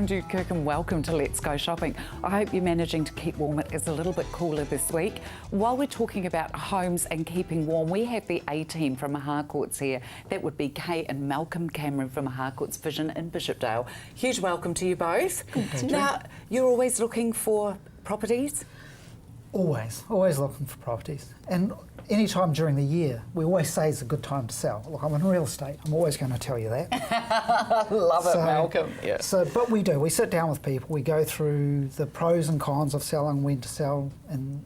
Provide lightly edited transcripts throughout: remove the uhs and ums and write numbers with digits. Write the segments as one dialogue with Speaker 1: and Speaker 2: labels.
Speaker 1: I'm Jude Kirk and welcome to Let's Go Shopping. I hope you're managing to keep warm. It is a little bit cooler this week. While we're talking about homes and keeping warm, we have the A-team from Harcourts here. That would be Kay and Malcolm Cameron from Harcourts Vision in Bishopdale. Huge welcome to you both. Now, you're always looking for properties?
Speaker 2: Always looking for properties. And any time during the year, we always say it's a good time to sell. Look, I'm in real estate. I'm always going to tell you that.
Speaker 1: Love it, Malcolm. Yeah.
Speaker 2: But we do. We sit down with people. We go through the pros and cons of selling, when to sell, and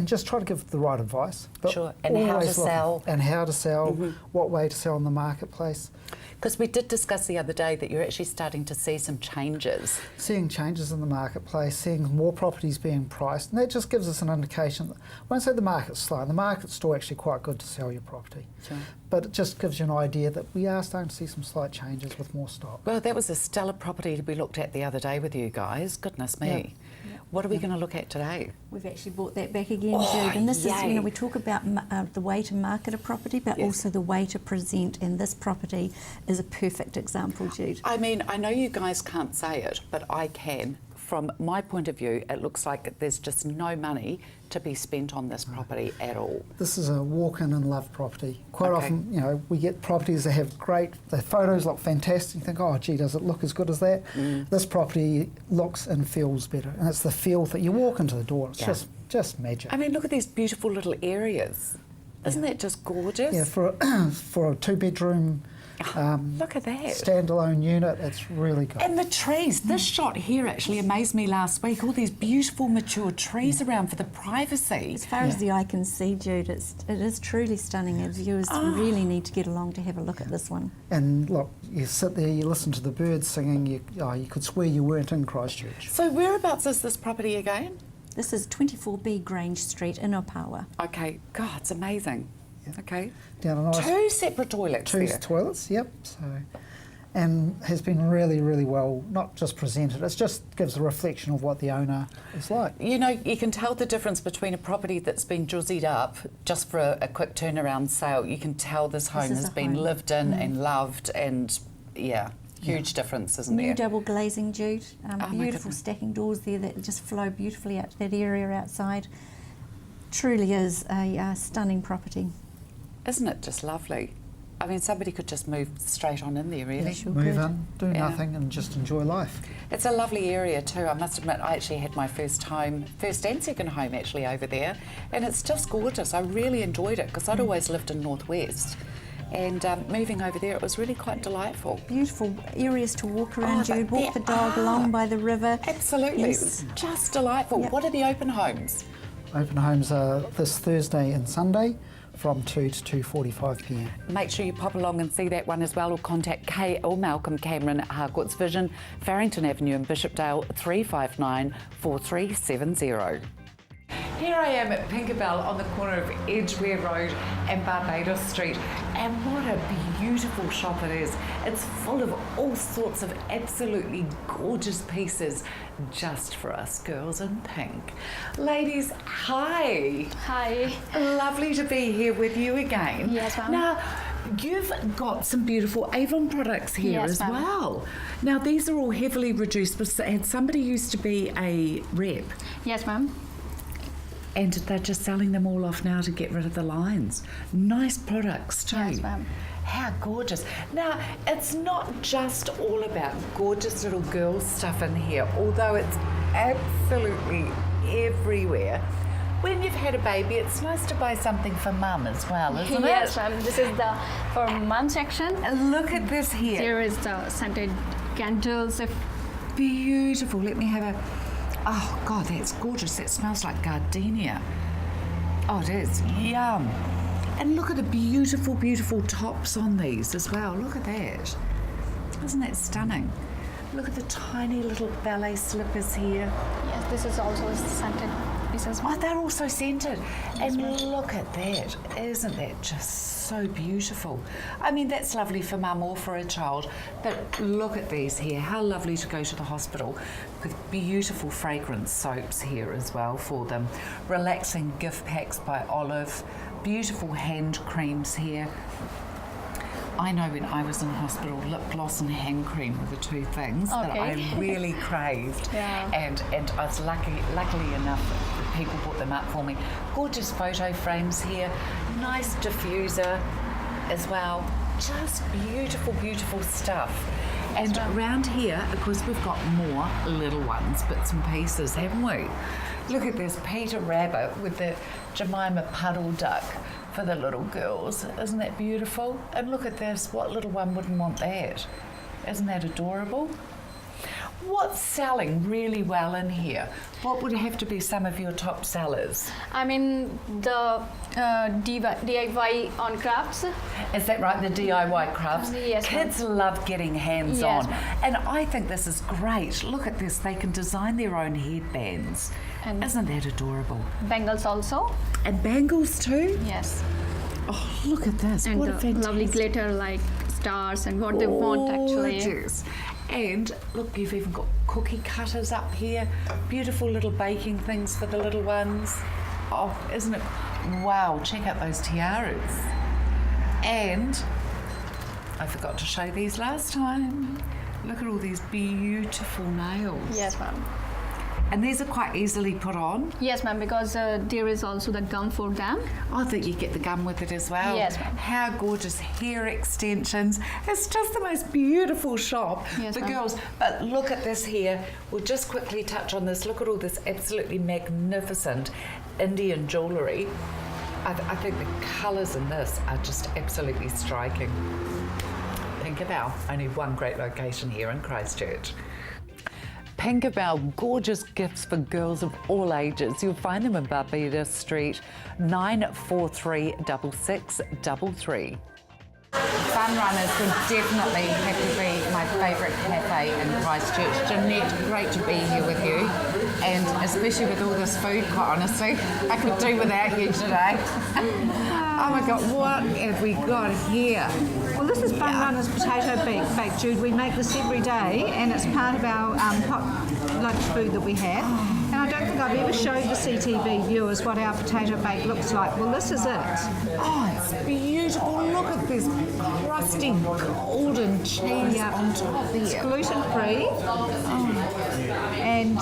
Speaker 2: just try to give the right advice. But
Speaker 1: sure. And how to sell.
Speaker 2: And how to sell, what way to sell in the marketplace.
Speaker 1: Because we did discuss the other day that you're actually starting to see some changes.
Speaker 2: Seeing changes in the marketplace, seeing more properties being priced, and that just gives us an indication. I won't say the market's slow, the market's still actually quite good to sell your property. Sure. But it just gives you an idea that we are starting to see some slight changes with more stock.
Speaker 1: Well, that was a stellar property we looked at the other day with you guys. Goodness me. Yeah. What are we going to look at today?
Speaker 3: We've actually brought that back again, Jude. And this is, you know, we talk about the way to market a property, but also the way to present. And this property is a perfect example, Jude.
Speaker 1: I mean, I know you guys can't say it, but I can. From my point of view, it looks like there's just no money to be spent on this property at all.
Speaker 2: This is a walk-in and love property. Quite often, you know, we get properties that have the photos look fantastic. You think, oh, gee, does it look as good as that? This property looks and feels better, and it's the feel that you walk into the door. It's just magic.
Speaker 1: I mean, look at these beautiful little areas. Isn't that just gorgeous?
Speaker 2: Yeah, for a two-bedroom.
Speaker 1: Look at that.
Speaker 2: Standalone unit, it's really good.
Speaker 1: And the trees. This shot here actually amazed me last week. All these beautiful mature trees around for the privacy.
Speaker 3: As far as the eye can see, Jude, it is truly stunning. And viewers really need to get along to have a look at this one.
Speaker 2: And look, you sit there, you listen to the birds singing, you could swear you weren't in Christchurch.
Speaker 1: So whereabouts is this property again?
Speaker 3: This is 24B Grange Street in Opawa.
Speaker 1: Okay, God, it's amazing. Okay.
Speaker 2: Down a nice,
Speaker 1: two separate toilets.
Speaker 2: Two toilets, yep. So, and has been really, really well, not just presented, it just gives a reflection of what the owner is like. You
Speaker 1: know, you can tell the difference between a property that's been juzzied up just for a quick turnaround sale. You can tell this home has been lived in and loved, and huge difference, isn't there?
Speaker 3: New double glazing, Jude. Beautiful stacking doors there that just flow beautifully out to that area outside. Truly is a stunning property.
Speaker 1: Isn't it just lovely? I mean, somebody could just move straight on in there, really.
Speaker 2: Sure move in, do nothing, and just enjoy life.
Speaker 1: It's a lovely area too. I must admit, I actually had my first and second home actually over there, and it's just gorgeous. I really enjoyed it because I'd always lived in Northwest. And moving over there, it was really quite delightful.
Speaker 3: Beautiful areas to walk around, Jude. Walk the dog along by the river.
Speaker 1: Absolutely. Yes. It was just delightful. Yep. What are the open homes?
Speaker 2: Open homes are this Thursday and Sunday from 2 to 2:45 p.m.
Speaker 1: Make sure you pop along and see that one as well, or contact Kay or Malcolm Cameron at Harcourts Vision, Farrington Avenue in Bishopdale, 359 4370. Here I am at Penge Bell on the corner of Edgware Road and Barbados Street, and what a beautiful shop it is. It's full of all sorts of absolutely gorgeous pieces just for us girls in pink. Ladies, hi.
Speaker 4: Hi.
Speaker 1: Lovely to be here with you again.
Speaker 4: Yes, ma'am.
Speaker 1: Now, you've got some beautiful Avon products here as well. Now, these are all heavily reduced, but had somebody used to be a rep?
Speaker 4: Yes, ma'am.
Speaker 1: And they're just selling them all off now to get rid of the lines. Nice products too.
Speaker 4: Yes, ma'am.
Speaker 1: How gorgeous. Now, it's not just all about gorgeous little girl stuff in here, although it's absolutely everywhere. When you've had a baby, it's nice to buy something for mum as well, isn't it?
Speaker 4: Yes, ma'am. This is the for mum section.
Speaker 1: And look at this here.
Speaker 4: Here is the scented candles.
Speaker 1: Beautiful. Let me have a... Oh, God, that's gorgeous. That smells like gardenia. Oh, it is. Yum. And look at the beautiful, beautiful tops on these as well. Look at that. Isn't that stunning? Look at the tiny little ballet slippers here.
Speaker 4: Yes, this is also scented pieces.
Speaker 1: Oh, they're also scented. And look at that. Isn't that just so beautiful? I mean, that's lovely for mum or for a child, but look at these here. How lovely to go to the hospital with beautiful fragrance soaps here as well for them. Relaxing gift packs by Olive. Beautiful hand creams here. I know when I was in hospital, lip gloss and hand cream were the two things that I really craved.
Speaker 4: Yeah.
Speaker 1: And I was luckily enough, people brought them up for me. Gorgeous photo frames here, nice diffuser as well. Just beautiful, beautiful stuff. And around here, of course, we've got more little ones, bits and pieces, haven't we? Look at this Peter Rabbit with the Jemima Puddle Duck for the little girls. Isn't that beautiful? And look at this, what little one wouldn't want that? Isn't that adorable? What's selling really well in here? What would have to be some of your top sellers?
Speaker 4: I mean, the DIY on crafts.
Speaker 1: Is that right, the DIY crafts?
Speaker 4: Yes,
Speaker 1: Kids love getting hands-on.
Speaker 4: Yes, ma'am.
Speaker 1: And I think this is great. Look at this, they can design their own headbands.
Speaker 4: And
Speaker 1: isn't that adorable?
Speaker 4: bangles also.
Speaker 1: And bangles too?
Speaker 4: Yes.
Speaker 1: Oh, look at this.
Speaker 4: And
Speaker 1: what a
Speaker 4: the
Speaker 1: fantastic...
Speaker 4: lovely glitter like stars and what they want actually.
Speaker 1: Gorgeous. And look, you've even got cookie cutters up here. Beautiful little baking things for the little ones. Oh, isn't it? Wow, check out those tiaras. And I forgot to show these last time. Look at all these beautiful nails.
Speaker 4: Yes, ma'am.
Speaker 1: And these are quite easily put on.
Speaker 4: Yes, ma'am, because there is also the gum for them.
Speaker 1: I think you get the gum with it as well.
Speaker 4: Yes, ma'am.
Speaker 1: How gorgeous hair extensions. It's just the most beautiful shop
Speaker 4: Yes,
Speaker 1: for
Speaker 4: ma'am.
Speaker 1: girls. But look at this here. We'll just quickly touch on this. Look at all this absolutely magnificent Indian jewellery. I think the colours in this are just absolutely striking. Penge Bell, only one great location here in Christchurch. Penge Bell, gorgeous gifts for girls of all ages. You'll find them in Barbados Street, 9436633. Fun Runners would definitely have to be my favourite cafe in Christchurch. Jeanette, great to be here with you, and especially with all this food, quite honestly. I could do without you today. Oh my God, what have we got here?
Speaker 5: Well, this is Fun Runners potato bake, Jude. We make this every day, and it's part of our hot lunch food that we have. And I don't think I've ever showed the CTV viewers what our potato bake looks like. Well, this is it.
Speaker 1: Oh, it's beautiful. Look at this crusty golden cheese on top
Speaker 5: It's
Speaker 1: here.
Speaker 5: gluten-free, and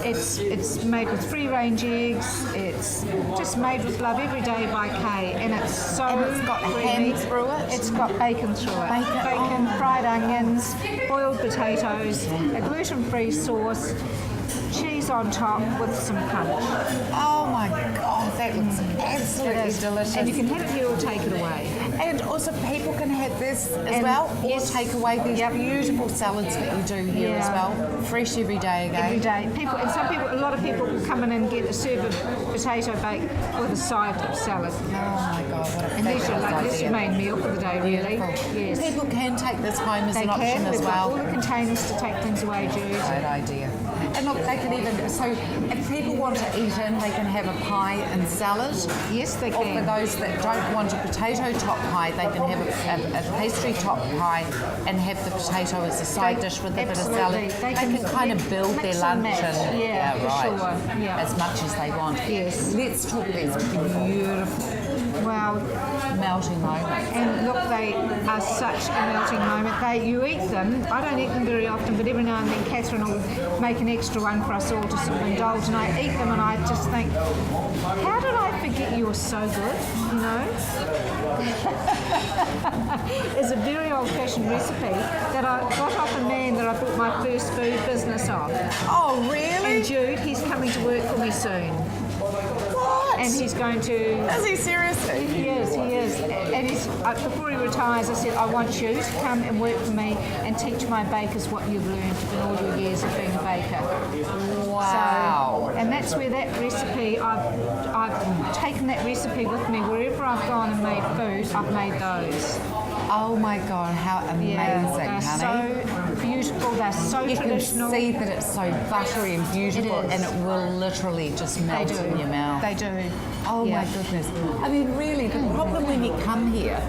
Speaker 5: it's made with free-range eggs. It's just made with love every day by Kay, and it's so
Speaker 1: And it's got
Speaker 5: creamy.
Speaker 1: ham through it?
Speaker 5: It's got bacon through it.
Speaker 1: Bacon,
Speaker 5: fried onions, boiled potatoes, a gluten-free sauce, cheese on top with some punch.
Speaker 1: Oh my God, that looks absolutely delicious.
Speaker 5: And you can have it here or take it away.
Speaker 1: And also people can have this as
Speaker 5: And
Speaker 1: well, or
Speaker 5: yes.
Speaker 1: take away these beautiful salads that you do here as well. Fresh every day again.
Speaker 5: Every day. A lot of people will come in and get a serve of potato bake with a side of salad.
Speaker 1: Oh my God, what a
Speaker 5: And that's
Speaker 1: fabulous
Speaker 5: your
Speaker 1: idea.
Speaker 5: main meal for the day, really.
Speaker 1: Beautiful.
Speaker 5: Yes.
Speaker 1: People can take this home as
Speaker 5: They
Speaker 1: an option
Speaker 5: can.
Speaker 1: as
Speaker 5: We've got all
Speaker 1: well.
Speaker 5: the containers to take things away, Jude.
Speaker 1: Great idea. And look, they can even, so if people want to eat in, they can have a pie and salad.
Speaker 5: Yes, they
Speaker 1: Or for
Speaker 5: can.
Speaker 1: those that don't want a potato top pie, they can have a pastry top pie and have the potato as a side dish with a bit of salad.
Speaker 5: Absolutely.
Speaker 1: They can kind of build their
Speaker 5: mix and
Speaker 1: lunch
Speaker 5: match.
Speaker 1: and
Speaker 5: Yeah, for
Speaker 1: right,
Speaker 5: sure. Yeah.
Speaker 1: as much as they want.
Speaker 5: Yes.
Speaker 1: Let's talk these beautiful
Speaker 5: Wow.
Speaker 1: melting moments.
Speaker 5: And look, they are such a melting moment. You eat them. I don't eat them very often, but every now and then Catherine will make an extra one for us all to sort of indulge, and I eat them and I just think, how did I forget you were so good, you know? It's a very old-fashioned recipe that I got off a man that I built my first food business off.
Speaker 1: Oh, really?
Speaker 5: And Jude, he's coming to work for me soon.
Speaker 1: What?
Speaker 5: And he's going to...
Speaker 1: Is he seriously?
Speaker 5: He is. And before he retires, I said, I want you to come and work for me and teach my bakers what you've learned in all your years of being a baker.
Speaker 1: Wow.
Speaker 5: So, and that's where that recipe, I've taken that recipe with me. Wherever I've gone and made food, I've made those.
Speaker 1: Oh my God, how amazing,
Speaker 5: they're
Speaker 1: honey.
Speaker 5: so beautiful. They're so
Speaker 1: You
Speaker 5: traditional.
Speaker 1: can see that it's so buttery and beautiful,
Speaker 5: It is.
Speaker 1: and it will literally just melt in your mouth.
Speaker 5: They do.
Speaker 1: Oh
Speaker 5: Yeah.
Speaker 1: my goodness. I mean, really, the problem when you come here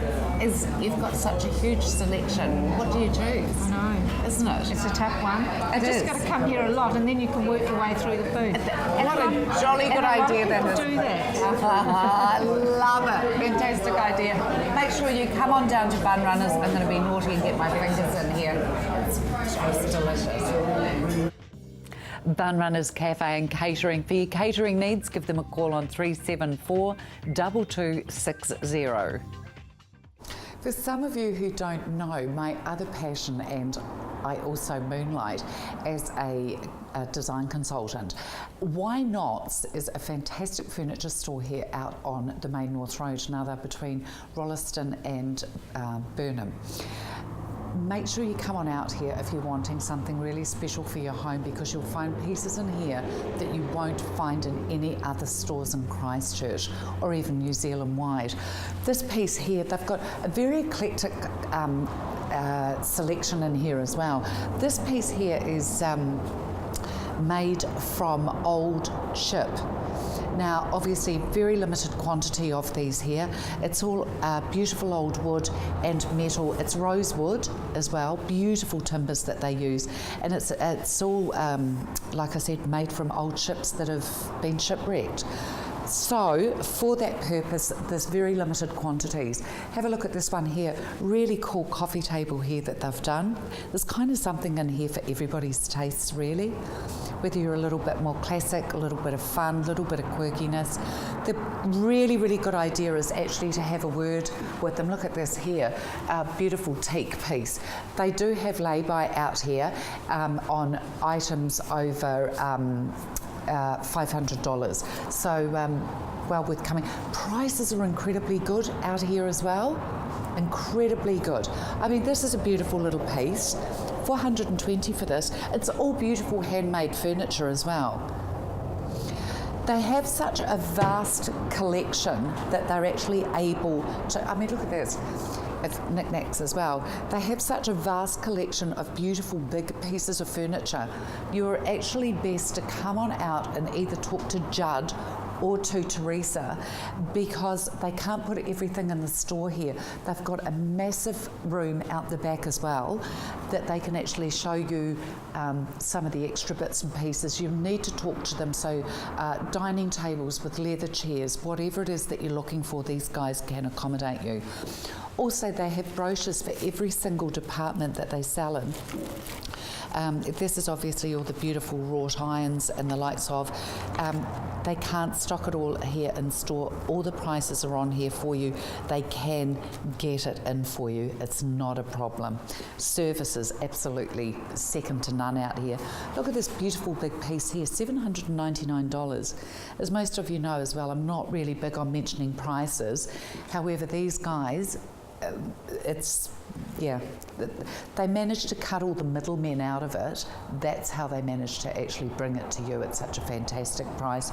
Speaker 1: is you've got such a huge selection. What do you choose?
Speaker 5: I know.
Speaker 1: Isn't it?
Speaker 5: It's a tough one.
Speaker 1: It
Speaker 5: You just
Speaker 1: is.
Speaker 5: got to come here a lot, and then you can work your way through the food.
Speaker 1: What a jolly good idea that is.
Speaker 5: Do that.
Speaker 1: I love it. Fantastic idea. Make sure you come on down to Bun Runners. I'm going to be naughty and get my fingers in here. It's just delicious. Bun Runners Cafe and Catering. For your catering needs, give them a call on 374 2260. For some of you who don't know, my other passion, and I also moonlight as a design consultant. Why Not is a fantastic furniture store here out on the main North Road. Now they're between Rolleston and Burnham. Make sure you come on out here if you're wanting something really special for your home, because you'll find pieces in here that you won't find in any other stores in Christchurch or even New Zealand wide. This piece here, they've got a very eclectic selection in here as well. This piece here is made from old ship. Now, obviously, very limited quantity of these here. It's all beautiful old wood and metal. It's rosewood as well, beautiful timbers that they use. And it's all, like I said, made from old ships that have been shipwrecked. So, for that purpose, there's very limited quantities. Have a look at this one here. Really cool coffee table here that they've done. There's kind of something in here for everybody's tastes, really. Whether you're a little bit more classic, a little bit of fun, a little bit of quirkiness. The really, really good idea is actually to have a word with them. Look at this here, a beautiful teak piece. They do have lay-by out here on items over $500. So well worth coming. Prices are incredibly good out here as well. Incredibly good. I mean, this is a beautiful little piece. $420 for this. It's all beautiful handmade furniture as well. They have such a vast collection that they're actually able to, I mean, look at this. It's knickknacks as well. They have such a vast collection of beautiful big pieces of furniture. You're actually best to come on out and either talk to Judd or to Teresa, because they can't put everything in the store here. They've got a massive room out the back as well that they can actually show you some of the extra bits and pieces. You need to talk to them. So dining tables with leather chairs, whatever it is that you're looking for, these guys can accommodate you. Also, they have brochures for every single department that they sell in. This is obviously all the beautiful wrought irons and the likes of. They can't stock it all here in store. All the prices are on here for you. They can get it in for you. It's not a problem. Service is absolutely second to none out here. Look at this beautiful big piece here, $799. As most of you know as well, I'm not really big on mentioning prices. However, these guys, they managed to cut all the middlemen out of it. That's how they managed to actually bring it to you at such a fantastic price.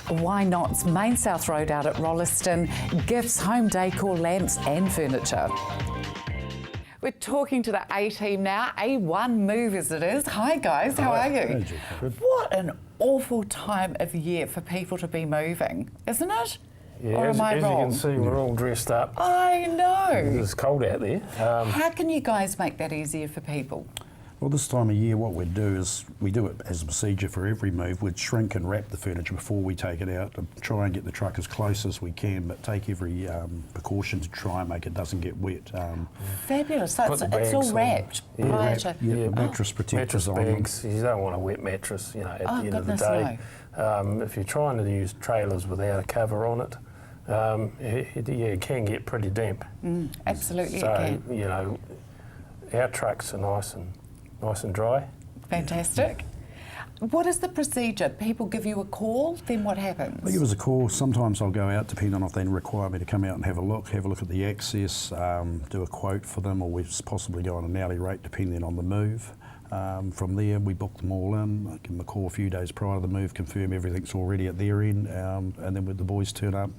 Speaker 1: Why Not's main South Road out at Rolleston. Gifts, home decor, lamps and furniture. We're talking to the A team now. A1 move as it is. Hi guys, how are you?
Speaker 6: Good.
Speaker 1: What an awful time of year for people to be moving, isn't it?
Speaker 6: Yeah,
Speaker 1: or
Speaker 6: as
Speaker 1: am I
Speaker 6: you
Speaker 1: wrong?
Speaker 6: can see, we're all dressed up.
Speaker 1: I know.
Speaker 6: It's cold out there.
Speaker 1: How can you guys make that easier for people?
Speaker 7: Well, this time of year, what we'd do is we do it as a procedure for every move. We'd shrink and wrap the furniture before we take it out to try and get the truck as close as we can, but take every precaution to try and make it doesn't get wet.
Speaker 1: Fabulous. So
Speaker 6: Put the
Speaker 1: it's all
Speaker 6: bags on.
Speaker 1: wrapped
Speaker 6: Yeah,
Speaker 1: prior to...
Speaker 7: The mattress protectors
Speaker 6: mattress
Speaker 7: on them.
Speaker 6: bags. You don't want a wet mattress, you know, at the end of the
Speaker 1: goodness
Speaker 6: day. If you're trying to use trailers without a cover on it, it can get pretty damp.
Speaker 1: Absolutely,
Speaker 6: So,
Speaker 1: it can.
Speaker 6: you know, our trucks are nice and dry.
Speaker 1: Fantastic. What is the procedure? People give you a call, then what happens?
Speaker 7: They give us a call. Sometimes I'll go out, depending on if they require me to come out and have a look at the access, do a quote for them, or we possibly go on an hourly rate depending on the move. From there, we book them all in, give them a call a few days prior to the move, confirm everything's already at their end, and then the boys turn up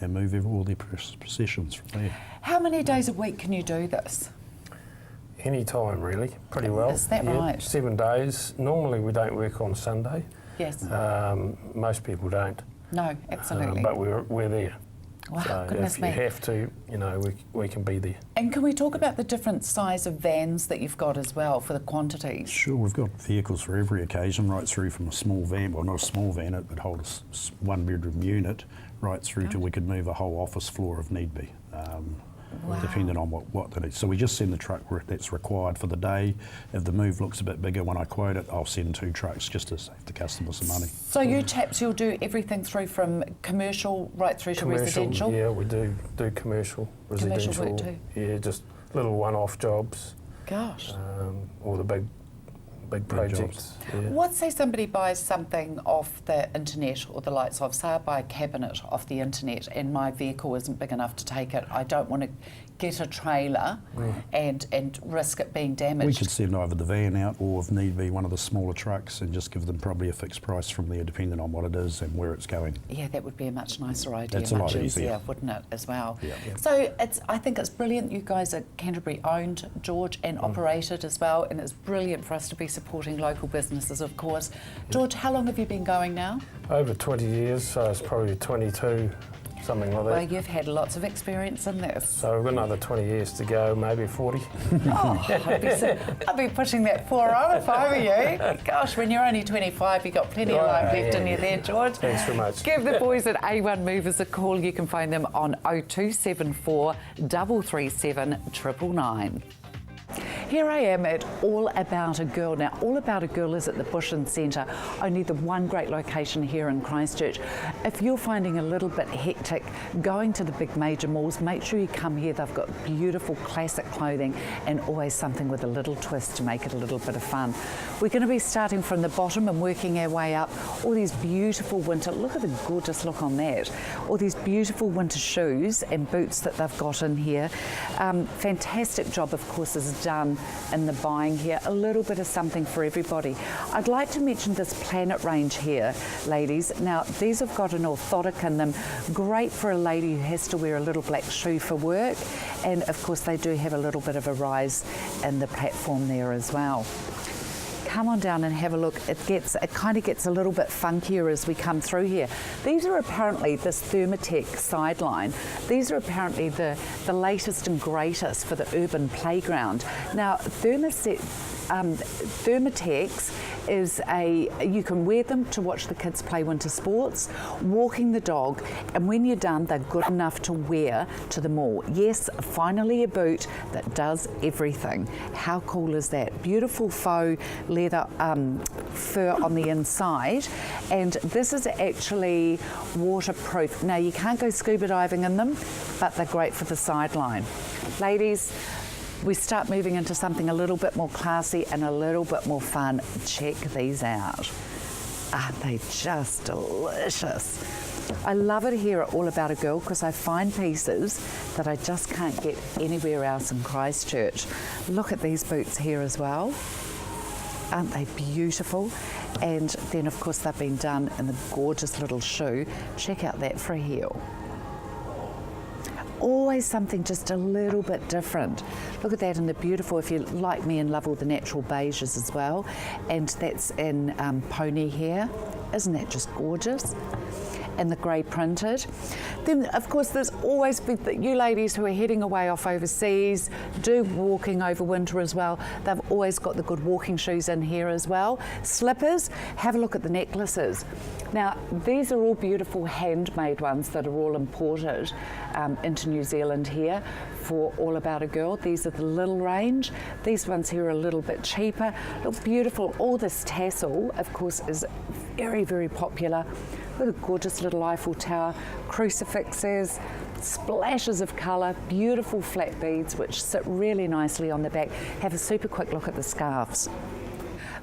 Speaker 7: and move all their possessions from there.
Speaker 1: How many days a week can you do this?
Speaker 6: Any time really, pretty well.
Speaker 1: Is that right?
Speaker 6: 7 days. Normally we don't work on Sunday.
Speaker 1: Yes.
Speaker 6: Most people don't.
Speaker 1: No, absolutely.
Speaker 6: But we're there.
Speaker 1: Wow,
Speaker 6: So
Speaker 1: goodness
Speaker 6: if
Speaker 1: me.
Speaker 6: you have to, we can be there.
Speaker 1: And can we talk about the different size of vans that you've got as well for the quantities?
Speaker 7: Sure, we've got vehicles for every occasion, right through from a small van, well not a small van, it would hold a one-bedroom unit, right through to we could move a whole office floor if need be, depending on what they need. So we just send the truck that's required for the day. If the move looks a bit bigger when I quote it, I'll send 2 trucks just to save the customer some money.
Speaker 1: So you chaps, you'll do everything through from commercial right through to residential?
Speaker 6: Yeah, we do commercial, residential.
Speaker 1: Commercial work too?
Speaker 6: Yeah, just little one-off jobs.
Speaker 1: Gosh.
Speaker 6: Or the big projects. Yeah.
Speaker 1: What say somebody buys something off the internet or the likes of, say I buy a cabinet off the internet and my vehicle isn't big enough to take it, I don't want to get a trailer and risk it being damaged.
Speaker 7: We could send either the van out or if need be one of the smaller trucks and just give them probably a fixed price from there depending on what it is and where it's going.
Speaker 1: Yeah, that would be a much nicer idea,
Speaker 7: That's a
Speaker 1: much
Speaker 7: lot
Speaker 1: easier,
Speaker 7: easier.
Speaker 1: wouldn't it, as well?
Speaker 7: Yeah.
Speaker 1: So I think it's brilliant you guys are Canterbury owned, George, and operated as well, and it's brilliant for us to be supporting local businesses, of course. George, how long have you been going now?
Speaker 6: Over 20 years, so it's probably 22, something like that.
Speaker 1: Well, you've had lots of experience in this.
Speaker 6: So we've got another 20 years to go, maybe 40.
Speaker 1: Oh, I'd be pushing that 4 on if I were you. Gosh, when you're only 25, you've got plenty of life left in you there, George.
Speaker 6: Thanks very much.
Speaker 1: Give the boys at A1 Movers a call. You can phone them on 0274 337 999. Here I am at All About a Girl. Now, All About a Girl is at the Bushland Centre, only the one great location here in Christchurch. If you're finding a little bit hectic going to the big major malls, make sure you come here. They've got beautiful classic clothing and always something with a little twist to make it a little bit of fun. We're going to be starting from the bottom and working our way up. All these beautiful winter, look at the gorgeous look on that. All these beautiful winter shoes and boots that they've got in here. Fantastic job, of course, is done in the buying here. A little bit of something for everybody. I'd like to mention this Planet range here, ladies. Now, these have got an orthotic in them. Great for a lady who has to wear a little black shoe for work. And of course, they do have a little bit of a rise in the platform there as well. Come on down and have a look. It kind of gets a little bit funkier as we come through here. These are apparently this Thermatech sideline. These are apparently the latest and greatest for the urban playground. Now, Thermatex is you can wear them to watch the kids play winter sports, walking the dog, and when you're done, they're good enough to wear to the mall. Yes, finally a boot that does everything. How cool is that? Beautiful faux leather fur on the inside, and this is actually waterproof. Now, you can't go scuba diving in them, but they're great for the sideline. Ladies, we start moving into something a little bit more classy and a little bit more fun. Check these out. Aren't they just delicious? I love it here at All About a Girl because I find pieces that I just can't get anywhere else in Christchurch. Look at these boots here as well. Aren't they beautiful? And then, of course, they've been done in the gorgeous little shoe. Check out that for a heel. Always something just a little bit different. Look at that, and the beautiful, if you like me, and love all the natural beiges as well. And that's in pony hair. Isn't that just gorgeous? And the grey printed. Then, of course, there's always you ladies who are heading away off overseas, do walking over winter as well. They've always got the good walking shoes in here as well. Slippers, have a look at the necklaces. Now, these are all beautiful handmade ones that are all imported into New Zealand here for All About a Girl. These are the little range. These ones here are a little bit cheaper. Look beautiful. All this tassel, of course, is very, very popular. Look at the gorgeous little Eiffel Tower, crucifixes, splashes of colour, beautiful flat beads which sit really nicely on the back. Have a super quick look at the scarves.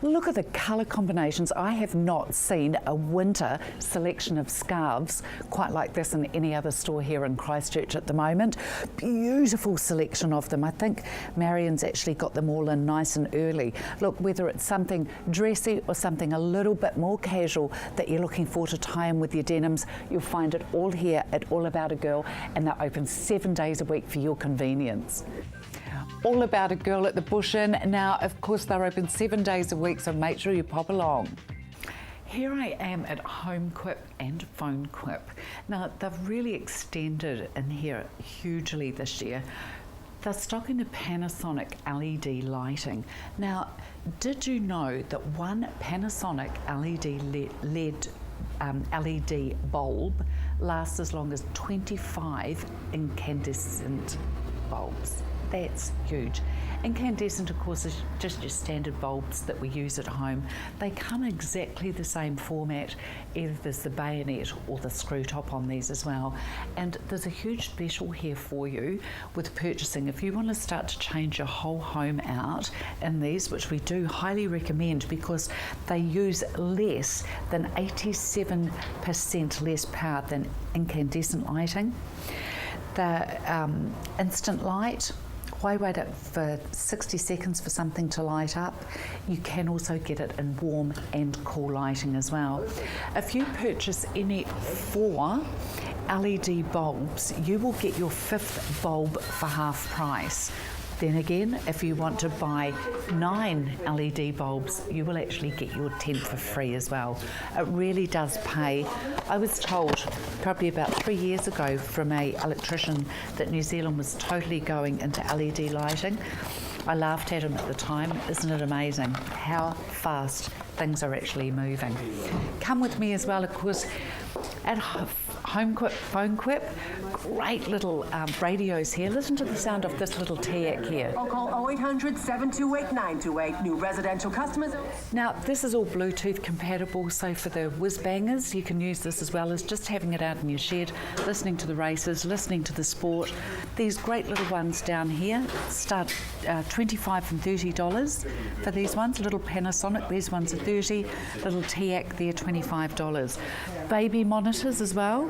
Speaker 1: Look at the colour combinations. I have not seen a winter selection of scarves quite like this in any other store here in Christchurch at the moment. Beautiful selection of them. I think Marion's actually got them all in nice and early. Look, whether it's something dressy or something a little bit more casual that you're looking for to tie in with your denims, you'll find it all here at All About a Girl, and they're open 7 days a week for your convenience. all about a girl at the Bush Inn. Now, of course, they're open 7 days a week, so make sure you pop along. Here I am at Home Quip and Phone Quip. Now, they've really extended in here hugely this year. They're stocking the Panasonic LED lighting. Now, did you know that one Panasonic LED bulb lasts as long as 25 incandescent bulbs? That's huge. Incandescent, of course, is just your standard bulbs that we use at home. They come exactly the same format, either there's the bayonet or the screw top on these as well. And there's a huge special here for you with purchasing. If you want to start to change your whole home out in these, which we do highly recommend because they use less than 87% less power than incandescent lighting. The instant light, why wait up for 60 seconds for something to light up? You can also get it in warm and cool lighting as well. If you purchase any 4 LED bulbs, you will get your 5th bulb for half price. Then again, if you want to buy 9 LED bulbs, you will actually get your 10th for free as well. It really does pay. I was told probably about 3 years ago from an electrician that New Zealand was totally going into LED lighting. I laughed at him at the time. Isn't it amazing how fast things are actually moving? Come with me as well, of course, at Home Quip, Phone Quip. Great little radios here. Listen to the sound of this little TAC here.
Speaker 8: Or call 0800 728 928. New residential customers.
Speaker 1: Now, this is all Bluetooth compatible, so for the whiz bangers, you can use this as well as just having it out in your shed, listening to the races, listening to the sport. These great little ones down here start $25 and $30 for these ones. Little Panasonic, these ones are $30. Little TAC, they're $25. Baby monitors as well.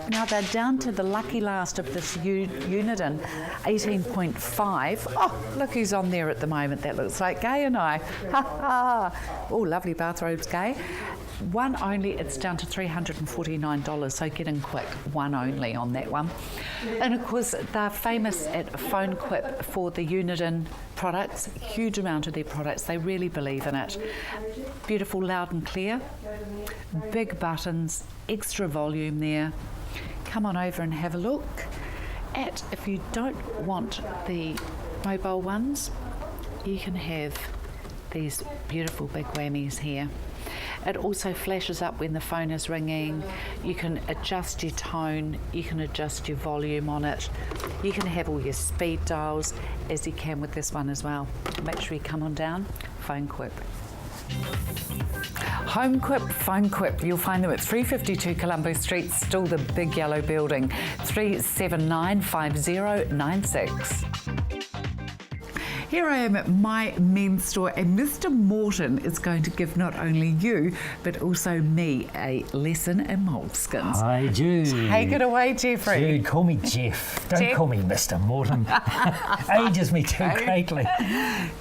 Speaker 1: Now they're down to the lucky last of this Uniden 18.5. Oh, look who's on there at the moment. That looks like Gay and I. Ha ha. Oh, lovely bathrobes, Gay. One only, it's down to $349, so get in quick. One only on that one. And of course, they're famous at Phone Quip for the Uniden products, huge amount of their products. They really believe in it. Beautiful, loud and clear. Big buttons, extra volume there. Come on over and have a look at, if you don't want the mobile ones, you can have these beautiful big whammies here. It also flashes up when the phone is ringing. You can adjust your tone, you can adjust your volume on it. You can have all your speed dials as you can with this one as well. Make sure you come on down, Phone Quip. Home Quip, Phone Quip. You'll find them at 352 Colombo Street, still the big yellow building, 3795096. Here I am at my men's store, and Mr. Morton is going to give not only you, but also me a lesson in moleskins.
Speaker 9: Hi, Jude.
Speaker 1: Take it away, Jeffrey.
Speaker 9: Jude, call me Jeff. Don't call me Mr. Morton. Ages me too greatly.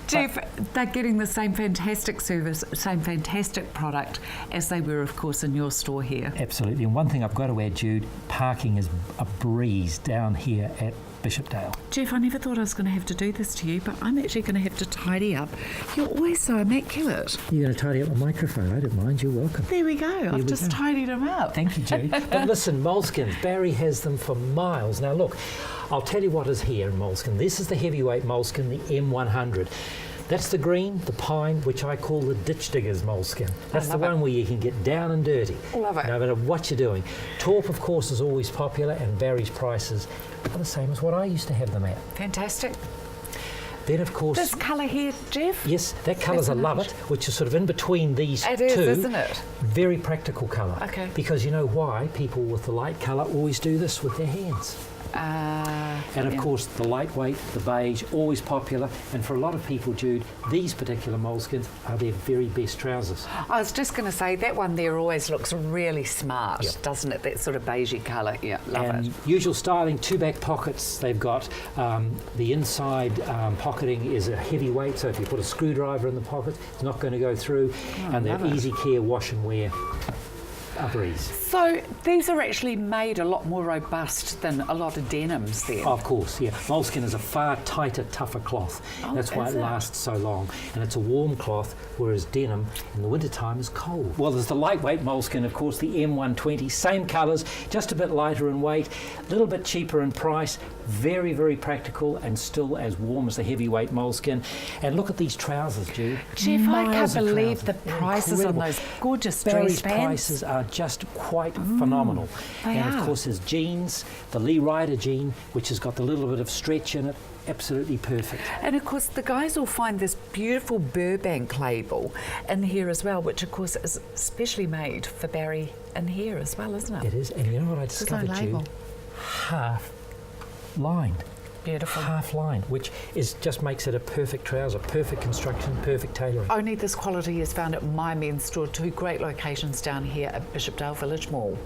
Speaker 1: Jeff, they're getting the same fantastic service, same fantastic product as they were, of course, in your store here.
Speaker 9: Absolutely. And one thing I've got to add, Jude, parking is a breeze down here at Bishopdale.
Speaker 1: Jeff, I never thought I was going to have to do this to you, but I'm actually going to have to tidy up. You're always so immaculate.
Speaker 9: You're going to tidy up the microphone. I don't mind. You're welcome.
Speaker 1: There we go. I've just tidied them up.
Speaker 9: Thank you, Jude. But listen, moleskins. Barry has them for miles. Now, look, I'll tell you what is here in moleskin. This is the heavyweight moleskin, the M100. That's the green, the pine, which I call the ditch diggers moleskin. That's the one where you can get down and dirty.
Speaker 1: Love it.
Speaker 9: No matter what you're doing. Taupe, of course, is always popular, and Barry's prices are the same as what I used to have them at.
Speaker 1: Fantastic.
Speaker 9: Then, of course...
Speaker 1: This colour here, Jeff?
Speaker 9: Yes, that colour's I love it, which is sort of in between these two.
Speaker 1: It is, isn't it?
Speaker 9: Very practical colour.
Speaker 1: Okay.
Speaker 9: Because you know why people with the light colour always do this with their hands. And of course the lightweight, the beige, always popular, and for a lot of people, Jude, these particular moleskins are their very best trousers.
Speaker 1: I was just going to say, that one there always looks really smart, doesn't it? That sort of beigey colour, love it.
Speaker 9: Usual styling, 2 back pockets they've got. The inside pocketing is a heavy weight, so if you put a screwdriver in the pocket, it's not going to go through, and they're easy care wash and wear. a breeze.
Speaker 1: So these are actually made a lot more robust than a lot of denims then.
Speaker 9: Of course, yeah. Moleskine is a far tighter, tougher cloth. That's why
Speaker 1: is
Speaker 9: it
Speaker 1: it?
Speaker 9: lasts so long. And it's a warm cloth, whereas denim in the wintertime is cold. Well, there's the lightweight Moleskine, of course, the M120, same colours, just a bit lighter in weight, a little bit cheaper in price, very, very practical and still as warm as the heavyweight Moleskine. And look at these trousers, Jude.
Speaker 1: Jeff, I can't
Speaker 9: Miles of
Speaker 1: believe
Speaker 9: trousers.
Speaker 1: the
Speaker 9: They're
Speaker 1: prices on
Speaker 9: incredible.
Speaker 1: those gorgeous
Speaker 9: Barry's
Speaker 1: dress pants.
Speaker 9: prices are just quite phenomenal.
Speaker 1: they
Speaker 9: And
Speaker 1: are.
Speaker 9: of course his jeans, the Lee Ryder jean, which has got the little bit of stretch in it, absolutely perfect.
Speaker 1: And of course the guys will find this beautiful Burbank label in here as well, which of course is specially made for Barry in here as well, isn't it?
Speaker 9: It is, and you know what I
Speaker 1: There's no
Speaker 9: discovered,
Speaker 1: label.
Speaker 9: Jude? Half lined.
Speaker 1: Beautiful.
Speaker 9: Half lined, which is just makes it a perfect trouser, perfect construction, perfect tailoring.
Speaker 1: Only this quality is found at My Men's Store, 2 great locations down here at Bishopdale Village Mall.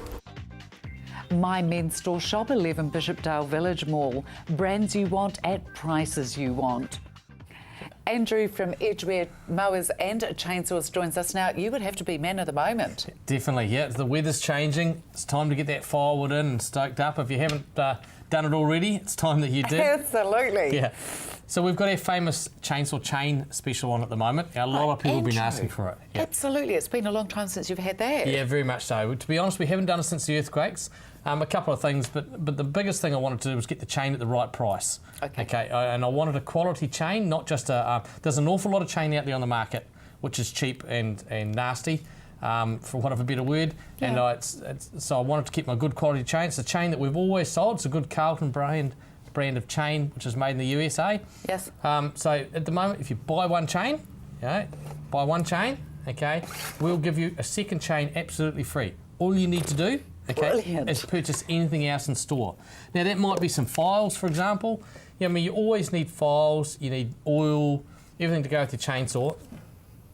Speaker 1: My Men's Store, shop 11 Bishopdale Village Mall. Brands you want at prices you want. Andrew from Edgeware Mowers and Chainsaws joins us now. You would have to be man of the moment.
Speaker 10: Definitely, yeah. The weather's changing. It's time to get that firewood in and stoked up. If you haven't done it already, it's time that you did.
Speaker 1: Absolutely.
Speaker 10: Yeah. So we've got our famous chainsaw chain special on at the moment. A lot of people have been asking for it. Yeah.
Speaker 1: Absolutely. It's been a long time since you've had that.
Speaker 10: Yeah, very much so. To be honest, we haven't done it since the earthquakes. A couple of things, but the biggest thing I wanted to do was get the chain at the right price.
Speaker 1: Okay.
Speaker 10: And I wanted a quality chain, not just a... there's an awful lot of chain out there on the market, which is cheap and nasty, for want of a better word.
Speaker 1: Yeah.
Speaker 10: And so I wanted to keep my good quality chain. It's a chain that we've always sold. It's a good Carlton brand of chain, which is made in the USA.
Speaker 1: Yes.
Speaker 10: So at the moment, if you buy one chain, okay, we'll give you a second chain absolutely free. All you need to do,
Speaker 1: Brilliant.
Speaker 10: is purchase anything else in store. Now that might be some files, for example. Yeah, I mean, you always need files, you need oil, everything to go with your chainsaw.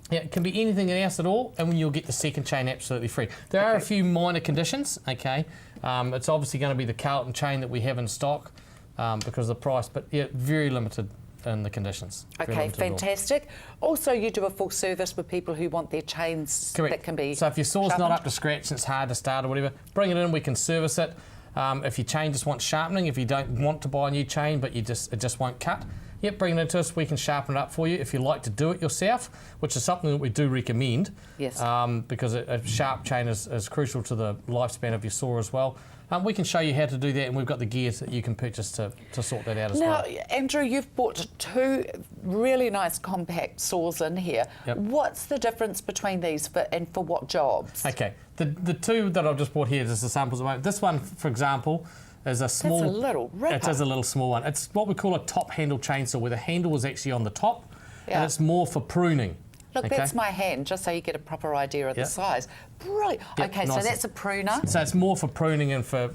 Speaker 10: Yeah, it can be anything else at all, and you'll get the second chain absolutely free. There are a few minor conditions, okay. It's obviously going to be the Carlton chain that we have in stock because of the price, but yeah, very limited in the conditions. Very
Speaker 1: Okay,
Speaker 10: limited at all.
Speaker 1: fantastic. Also, you do a full service with people who want their chains that can be
Speaker 10: So if your saw's not
Speaker 1: sharpened?
Speaker 10: up to scratch and it's hard to start or whatever, bring it in, we can service it. If your chain just wants sharpening, if you don't want to buy a new chain but it just won't cut, yep, bring it into us, we can sharpen it up for you. If you like to do it yourself, which is something that we do recommend,
Speaker 1: Yes.
Speaker 10: because a sharp chain is crucial to the lifespan of your saw as well. We can show you how to do that, and we've got the gear that you can purchase to sort that out as
Speaker 1: Now,
Speaker 10: well.
Speaker 1: Andrew, you've bought 2 really nice compact saws in here.
Speaker 10: Yep.
Speaker 1: What's the difference between these and for what jobs?
Speaker 10: Okay, the 2 that I've just bought here, just the samples. This one, for example, is a small...
Speaker 1: That's a little ripper.
Speaker 10: It is a little small one. It's what we call a top handle chainsaw, where the handle is actually on the top,
Speaker 1: Yeah.
Speaker 10: and it's more for pruning.
Speaker 1: Look,
Speaker 10: okay?
Speaker 1: that's my hand, just so you get a proper idea of the
Speaker 10: Yep.
Speaker 1: size. Brilliant.
Speaker 10: Yep,
Speaker 1: Okay, so
Speaker 10: nice.
Speaker 1: that's a pruner.
Speaker 10: So it's more for pruning and for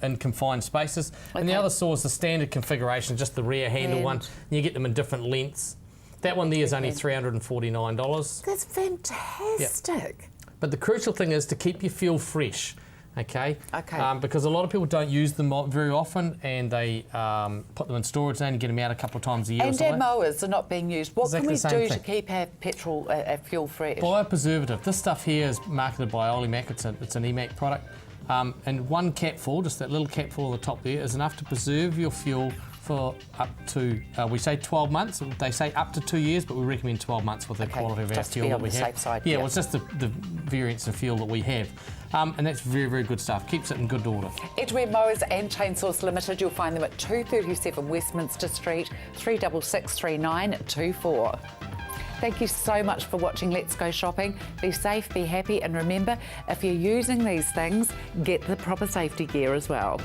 Speaker 10: in confined spaces. And the
Speaker 1: Okay.
Speaker 10: other saw is the standard configuration, just the rear handle one. And you get them in different lengths. That one there is only $349.
Speaker 1: That's fantastic.
Speaker 10: But the crucial thing is to keep your fuel fresh, okay?
Speaker 1: Okay.
Speaker 10: Because a lot of people don't use them very often, and they put them in storage and get them out a couple of times a year or
Speaker 1: And
Speaker 10: something.
Speaker 1: our mowers are not being used. What
Speaker 10: Exactly the
Speaker 1: can
Speaker 10: same
Speaker 1: we do
Speaker 10: thing.
Speaker 1: to keep our petrol, our fuel fresh?
Speaker 10: Buy a preservative. This stuff here is marketed by Olimac. It's an EMAC product. And one capful, just that little capful on the top there, is enough to preserve your fuel for up to, we say 12 months. They say up to 2 years, but we recommend 12 months with the
Speaker 1: Okay,
Speaker 10: quality of our
Speaker 1: just to
Speaker 10: fuel
Speaker 1: be
Speaker 10: that
Speaker 1: on
Speaker 10: we
Speaker 1: the
Speaker 10: have.
Speaker 1: safe side,
Speaker 10: Yeah,
Speaker 1: yeah.
Speaker 10: well, it's just the variance of fuel that we have. And that's very, very good stuff. Keeps it in good order.
Speaker 1: Edgeware Mowers and Chainsaws Limited, you'll find them at 237 Westminster Street, 3663924. Thank you so much for watching Let's Go Shopping. Be safe, be happy, and remember, if you're using these things, get the proper safety gear as well.